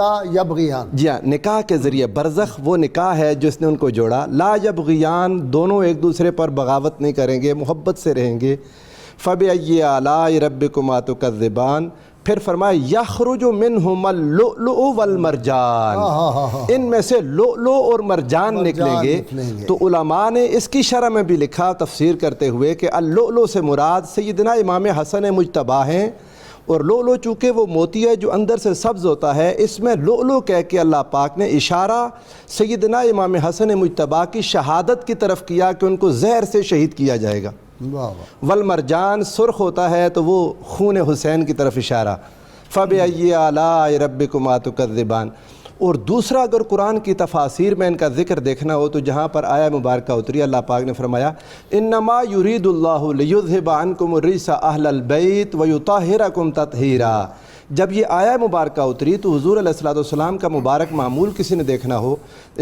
جی ہاں نکاح کے ذریعے. برزخ وہ نکاح ہے جس نے ان کو جوڑا. لا یبغیان, دونوں ایک دوسرے پر بغاوت نہیں کریں گے, محبت سے رہیں گے. فَبِأَيِّ آلَاءِ رَبِّكُمَا تُكَذِّبَانِ, پھر فرمایا یخرج منہما اللؤلؤ والمرجان, ان میں سے لؤلؤ اور مرجان نکلیں گے. تو علماء نے اس کی شرح میں بھی لکھا تفسیر کرتے ہوئے کہ اللؤلؤ سے مراد سیدنا امام حسن مجتبیٰ ہیں, اور لؤلؤ چونکہ وہ موتی ہے جو اندر سے سبز ہوتا ہے، اس میں لؤلؤ کہہ کے اللہ پاک نے اشارہ سیدنا امام حسن مجتبیٰ کی شہادت کی طرف کیا کہ ان کو زہر سے شہید کیا جائے گا۔ والمرجان سرخ ہوتا ہے تو وہ خون حسین کی طرف اشارہ، فَبِأَيِّ آلَاءِ رَبِّكُمَا تُكَذِّبَانِ۔ اور دوسرا اگر قرآن کی تفاسیر میں ان کا ذکر دیکھنا ہو تو جہاں پر آیہ مبارکہ اتری اللہ پاک نے فرمایا انما یرید اللہ لیذھب عنکم الرجس اہل البیت ویطہرکم تطہیرا۔ جب یہ آیہ مبارکہ اتری تو حضور علیہ السلام کا مبارک معمول کسی نے دیکھنا ہو،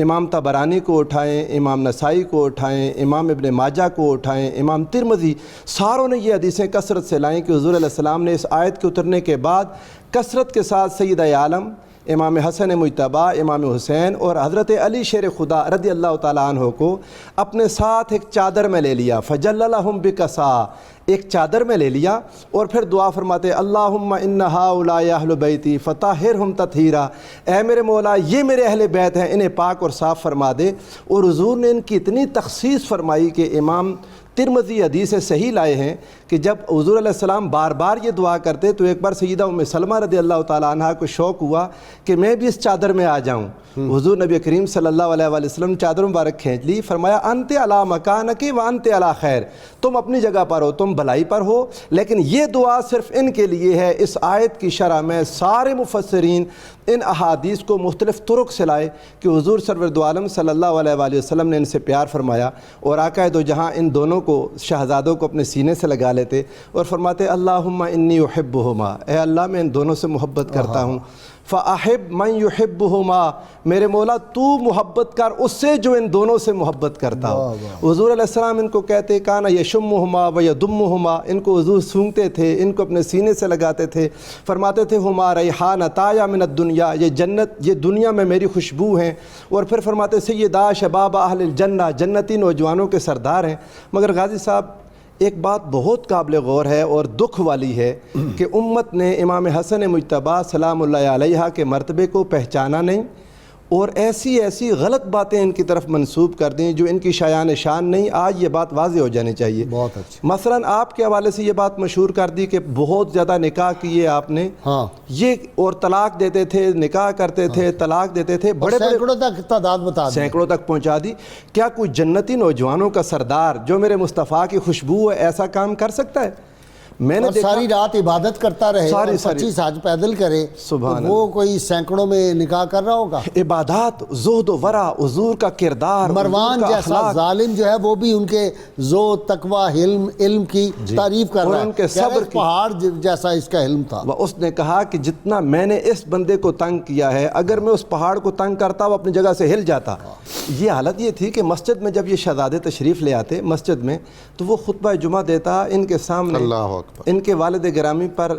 امام طبرانی کو اٹھائیں، امام نسائی کو اٹھائیں، امام ابن ماجہ کو اٹھائیں، امام ترمذی، ساروں نے یہ حدیثیں کثرت سے لائیں کہ حضور علیہ السلام نے اس آیت کے اترنے کے بعد کثرت کے ساتھ سیدہ عالم امام حسن مجتبیٰ، امام حسین اور حضرت علی شیر خدا رضی اللہ تعالیٰ عنہ کو اپنے ساتھ ایک چادر میں لے لیا، فجللہم بکسا، ایک چادر میں لے لیا، اور پھر دعا فرماتے اللہم ان ہؤلاء اہل بیتی فطہرہم تطہیرا، اے میرے مولا یہ میرے اہل بیت ہیں، انہیں پاک اور صاف فرما دے۔ اور حضور نے ان کی اتنی تخصیص فرمائی کہ امام ترمذی حدیث صحیح لائے ہیں کہ جب حضور علیہ السلام بار بار یہ دعا کرتے تو ایک بار سیدہ ام سلمہ رضی اللہ تعالیٰ عنہ کو شوق ہوا کہ میں بھی اس چادر میں آ جاؤں۔ حضور نبی کریم صلی اللہ علیہ وآلہ وسلم چادر مبارک کھینچ لی، فرمایا انت علی مکانک وانت علی خیر، تم اپنی جگہ پر ہو، تم بھلائی پر ہو، لیکن یہ دعا صرف ان کے لیے ہے۔ اس آیت کی شرح میں سارے مفسرین ان احادیث کو مختلف طرق سے لائے کہ حضور سرور دو عالم صلی اللہ علیہ وآلہ وسلم نے ان سے پیار فرمایا، اور آقا دو جہاں ان دونوں کو شہزادوں کو اپنے سینے سے لگا لیتے اور فرماتے اللہم انی احبہما، اے اللہ میں ان دونوں سے محبت کرتا ہوں، فَأَحِبْ مَنْ يُحِبُّهُمَا، میرے مولا تو محبت کر اس سے جو ان دونوں سے محبت کرتا ہو۔ حضور علیہ السلام ان کو کہتے کانا یشمہما ویدمہما، ان کو حضور سونگتے تھے، ان کو اپنے سینے سے لگاتے تھے، فرماتے تھے ہما ریحانتایا من الدنیا، یہ جنت، یہ دنیا میں میری خوشبو ہیں، اور پھر فرماتے سیدہ شباب اہل الجنہ، جنتی نوجوانوں کے سردار ہیں۔ مگر غازی صاحب ایک بات بہت قابل غور ہے اور دکھ والی ہے کہ امت نے امام حسن مجتبیٰ سلام اللہ علیہ کے مرتبے کو پہچانا نہیں، اور ایسی غلط باتیں ان کی طرف منسوب کر دیں جو ان کی شایان شان نہیں۔ آج یہ بات واضح ہو جانی چاہیے۔ بہت اچھا۔ مثلا آپ کے حوالے سے یہ بات مشہور کر دی کہ بہت زیادہ نکاح کیے آپ نے، ہاں یہ اور طلاق دیتے تھے، نکاح کرتے تھے، طلاق دیتے تھے، بڑے سینکڑوں تک تعداد بتا دیں، سینکڑوں تک پہنچا دی۔ کیا کوئی جنتی نوجوانوں کا سردار جو میرے مصطفیٰ کی خوشبو ہے ایسا کام کر سکتا ہے؟ میں نے ساری رات عبادت کرتا رہے اور ساری 25 حج پیدل کرے، سبحان وہ کوئی سینکڑوں میں نکاح کر رہا ہوگا؟ عبادات، زہد و ورع، حضور کا کردار، مروان حضور کا جیسا اخلاق، ظالم جو ہے وہ بھی ان کے زہد، تقوی، علم کی تعریف کر اور رہا ہے، ان کے کہہ رہا ہے صبر اس کی، پہاڑ جیسا اس کا علم تھا۔ اس نے کہا کہ جتنا میں نے اس بندے کو تنگ کیا ہے، اگر میں اس پہاڑ کو تنگ کرتا وہ اپنی جگہ سے ہل جاتا۔ یہ حالت یہ تھی کہ مسجد میں جب یہ شہزادے تشریف لے آتے مسجد میں تو وہ خطبہ جمعہ دیتا، ان کے سامنے اللہ اکبر، ان کے والد گرامی پر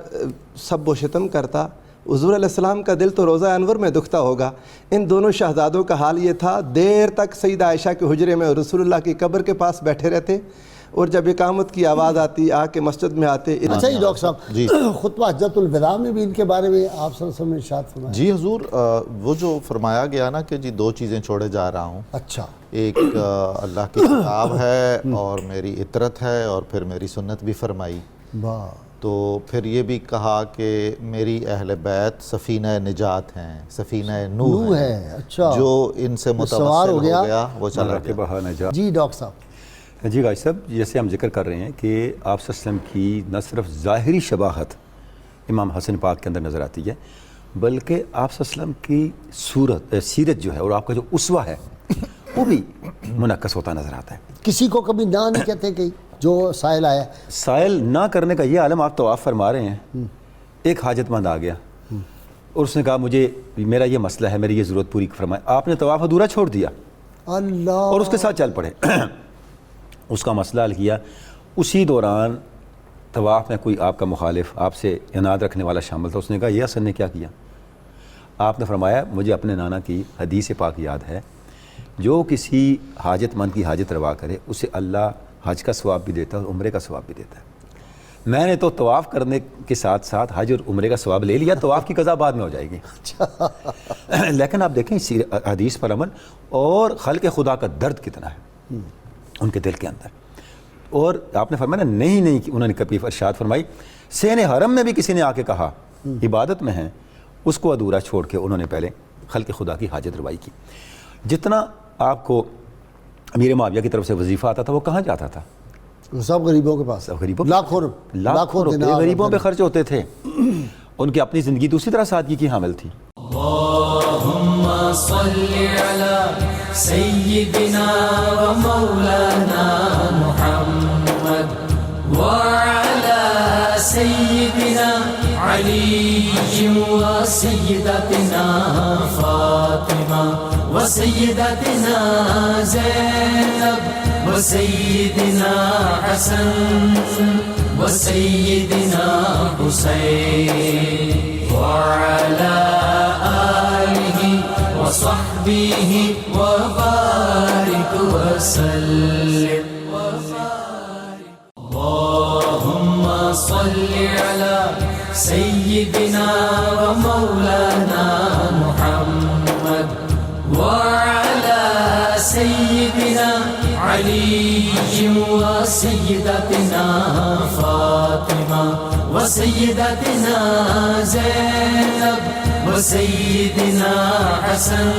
سب و شتم کرتا۔ حضور علیہ السلام کا دل تو روزہ انور میں دکھتا ہوگا۔ ان دونوں شہزادوں کا حال یہ تھا، دیر تک سیدہ عائشہ کے حجرے میں رسول اللہ کی قبر کے پاس بیٹھے رہتے، اور جب اقامت کی آواز آتی آ کے مسجد میں آتے۔ اچھا جی ڈاکٹر صاحب، خطبہ حجۃ الوداع میں بھی ان کے بارے میں آپ صلی اللہ علیہ وسلم نے ارشاد فرمایا؟ جی حضور، وہ جو فرمایا گیا نا کہ جی دو چیزیں چھوڑے جا رہا ہوں، اچھا، ایک اللہ کی کتاب ہے اور میری اطرت ہے، اور پھر میری سنت بھی فرمائی، تو پھر یہ بھی کہا کہ میری اہل بیت سفینہ نجات ہیں، سفینہ نوح ہے، اچھا، جو ان سے متوسل ہو گیا وہ چلا گیا۔ جی ڈاکٹر صاحب، جی غازی صاحب، جیسے ہم ذکر کر رہے ہیں کہ آپ صلی اللہ علیہ وسلم کی نہ صرف ظاہری شباہت امام حسن پاک کے اندر نظر آتی ہے، بلکہ آپ صلی اللہ علیہ وسلم کی سیرت جو ہے اور آپ کا جو اسوہ ہے وہ بھی منعکس ہوتا نظر آتا ہے۔ کسی کو کبھی نہ نہیں کہتے کہ جو سائل آیا؟ سائل نہ کرنے کا یہ عالم آپ طواف فرما رہے ہیں، ایک حاجت مند آ گیا اور اس نے کہا مجھے میرا یہ مسئلہ ہے، میری یہ ضرورت پوری فرمائے، آپ نے طواف ادھورا چھوڑ دیا اللہ، اور اس کے ساتھ چل پڑے، اس کا مسئلہ حل کیا۔ اسی دوران طواف میں کوئی آپ کا مخالف، آپ سے عناد رکھنے والا شامل تھا، اس نے کہا یہ حسن نے کیا کیا؟ آپ نے فرمایا مجھے اپنے نانا کی حدیث پاک یاد ہے، جو کسی حاجت مند کی حاجت روا کرے اسے اللہ حج کا ثواب بھی دیتا ہے اور عمرے کا ثواب بھی دیتا ہے۔ میں نے تو طواف کرنے کے ساتھ ساتھ حج اور عمرے کا ثواب لے لیا، طواف کی قضا بعد میں ہو جائے گی۔ لیکن آپ دیکھیں اس حدیث پر عمل اور خلق خدا کا درد کتنا ہے ان کے دل کے اندر، اور آپ نے فرمایا نہیں انہوں نے کبھی ارشاد فرمائی سین حرم میں بھی کسی نے آ کے کہا عبادت میں ہیں، اس کو ادھورا چھوڑ کے انہوں نے پہلے خلق خدا کی حاجت روائی کی. جتنا آپ کو امیر معاویہ کی طرف سے وظیفہ آتا تھا وہ کہاں جاتا تھا؟ سب غریبوں کے پاس، سب غریبوں لاکھوں روپے دینار غریبوں پہ خرچ ہوتے تھے. ان کی اپنی زندگی دوسری طرح سادگی کی حامل تھی. اللهم صل على سيدنا ومولانا محمد وعلى سيدنا علي وسيدتنا فاطمة وسيدتنا زينب وسيدنا حسن وسيدنا حسين وعلى آله وصحبه وبارك وسلم. اللهم صل على سيدنا ومولانا محمد وعلى سيدنا علي وسيدتنا فاطمة وسيدتنا زينب وسيدنا حسن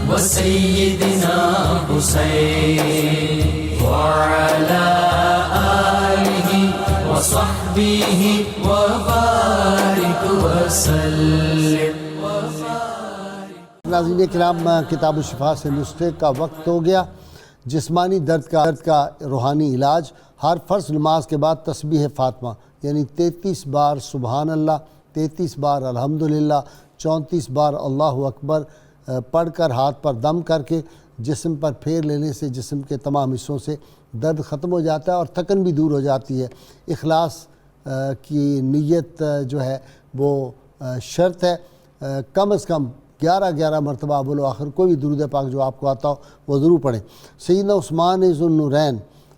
وسيدنا حسين وعلى آله وصحبه وبارك وسلم. ناظرین کرام، کتاب الشفا سے نسخے کا وقت ہو گیا. جسمانی درد کا روحانی علاج. ہر فرض نماز کے بعد تسبیح فاطمہ یعنی 33 بار سبحان اللہ، 33 بار الحمدللہ، 34 بار اللہ اکبر پڑھ کر ہاتھ پر دم کر کے جسم پر پھیر لینے سے جسم کے تمام حصوں سے درد ختم ہو جاتا ہے اور تھکن بھی دور ہو جاتی ہے. اخلاص کی نیت جو ہے وہ شرط ہے. کم از کم 11 مرتبہ اول و آخر کوئی بھی درود پاک جو آپ کو آتا ہو وہ ضرور پڑھیں. سیدنا عثمان ذو النورین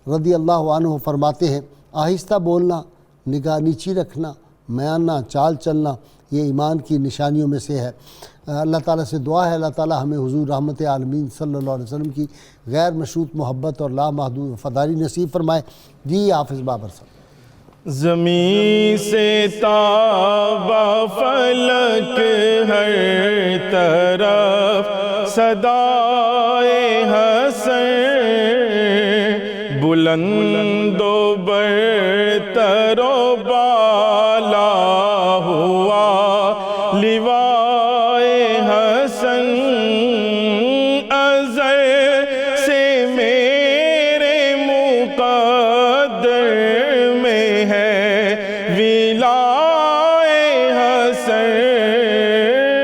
رضی اللہ عنہ فرماتے ہیں آہستہ بولنا، نگاہ نیچی رکھنا، میانہ چال چلنا یہ ایمان کی نشانیوں میں سے ہے. اللہ تعالیٰ سے دعا ہے اللہ تعالیٰ ہمیں حضور رحمت عالمین صلی اللہ علیہ وسلم کی غیر مشروط محبت اور لامحدود وفاداری نصیب فرمائے. جی حافظ بابر صاحب. زمین سے تابا فلک ہر طرف صدائے حسن، بلند و برتر و بالا ہوا لوائے حسن. ازل سے میرے مقدر میں ہے ولائے حسن.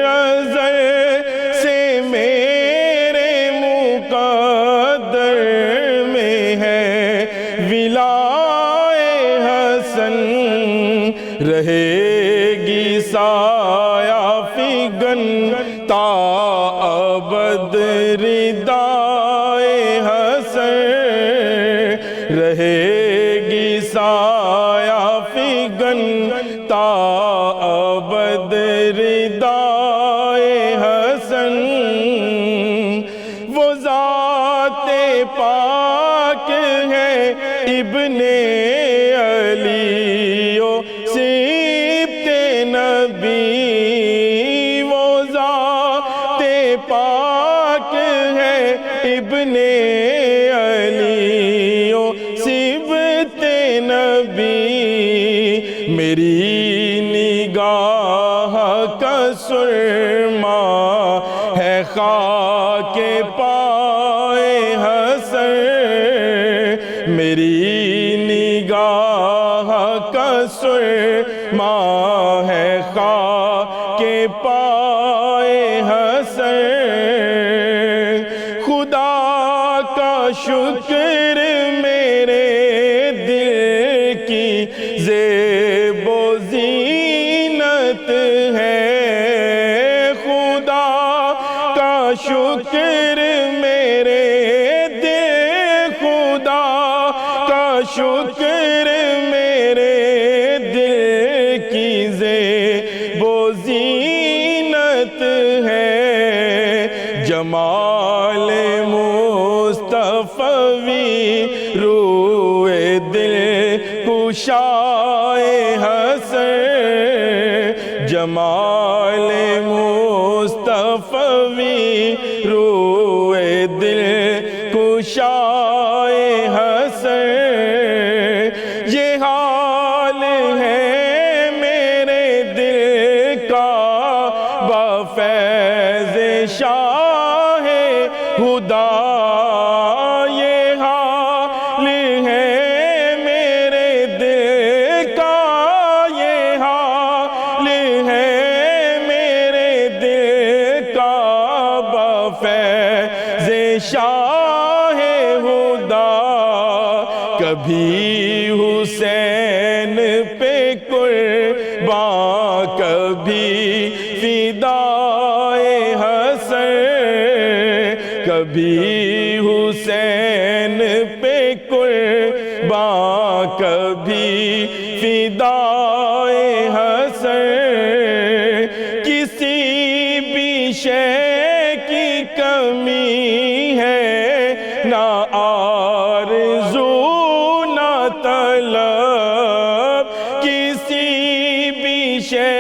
ازل سے میرے مقدر میں ہے ولائے حسن. رہے گی سایہ فگن تا ابد ردائے حسن. رہے گی سایہ فگن تا ابد ردائے حسن. وہ ذات پاک ہے ابن علی و سبط نبی. وہ ذات پاک ہے ابن علی و سبط نبی. میری نگاہ کا سرما ہے خاک پائے حسن. میری نگاہ کا سرما ہے خاک پائے حسن. خدا کا شکر میرے دل کی زیب و زینت ہے. خدا کا شکر میرے دل، خدا کا شکر میرے دل کی زیب و زینت ہے. جمال مصطفی روئے دل کشائے جمال مصطفی روئے دل کشائے حسن یہ حال ہے میرے دل کا بفیض شاہ خدا یہ حال ہے میرے دل کا یہ حال ہے میرے دل کا بفیض شاہ خدا کبھی حسین پہ قربان کبھی فدائے حسن کبھی حسین پہ قربان کبھی فدائے حسن کسی بھی شے کی کمی ہے نہ آرزو نہ طلب کسی بھی شے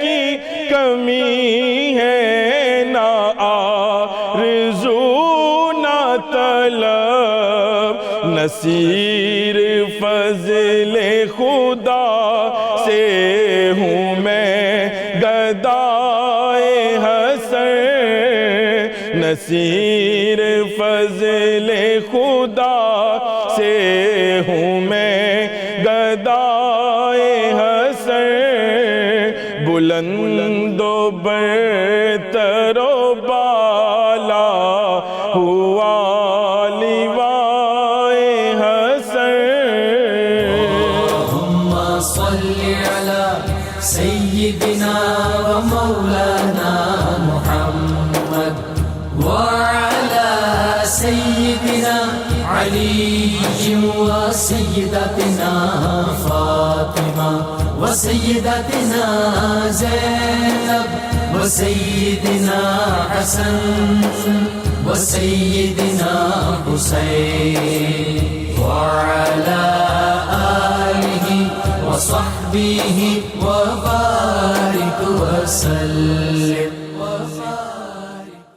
کی کمی ہے نہ آرزو نہ طلب نصیر فضل خدا سے ہوں میں گدائے حسن نصیر فضل خدا سے ہوں میں گدائے حسن بلند و برتر و بالا ہوا لیوائے حسن اللهم صل على سيدنا ومولانا محمد وعلى سيدنا علي وسيدتنا فاطمة وسيدتنا زينب وسيدنا حسن وسيدنا حسين وعلى آله وصحبه وبارك وسلم